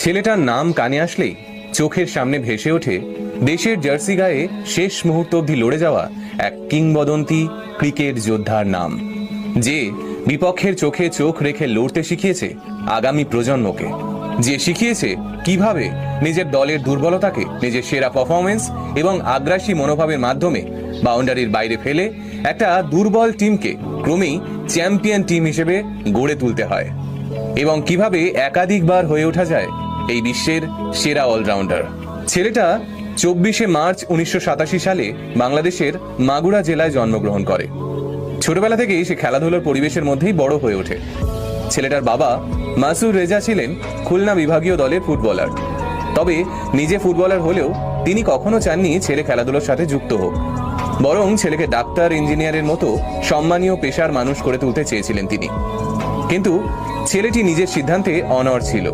ছেলেটার নাম কানে আসলেই চোখের সামনে ভেসে ওঠে দেশের জার্সি গায়ে শেষ মুহূর্ত অবধি লড়ে যাওয়া এক কিংবদন্তি ক্রিকেট যোদ্ধার নাম, যে বিপক্ষের চোখে চোখ রেখে লড়তে শিখিয়েছে আগামী প্রজন্মকে, যে শিখিয়েছে কিভাবে নিজের দলের দুর্বলতাকে নিজের সেরা পারফরমেন্স এবং আগ্রাসী মনোভাবের মাধ্যমে বাউন্ডারির বাইরে ফেলে একটা দুর্বল টিমকে ক্রমেই চ্যাম্পিয়ন টিম হিসেবে গড়ে তুলতে হয়, এবং কিভাবে একাধিকবার হয়ে ওঠা যায় এই বিশ্বের সেরা অলরাউন্ডার। ছেলেটা 24শে মার্চ 1987 সালে বাংলাদেশের মাগুরা জেলায় জন্মগ্রহণ করে। ছোটবেলা থেকেই সে খেলাধুলার পরিবেশের মধ্যেই বড় হয়ে ওঠে। ছেলেটার বাবা মাসুর রেজা ছিলেন খুলনা বিভাগীয় দলের ফুটবলার, তবে নিজে ফুটবলার হলেও তিনি কখনো চাননি ছেলে খেলাধুলার সাথে যুক্ত হোক, বরং ছেলেকে ডাক্তার, ইঞ্জিনিয়ারের মতো সম্মানীয় পেশার মানুষ করে তুলতে চেয়েছিলেন তিনি। কিন্তু ছেলেটি নিজের সিদ্ধান্তে অনড় ছিল।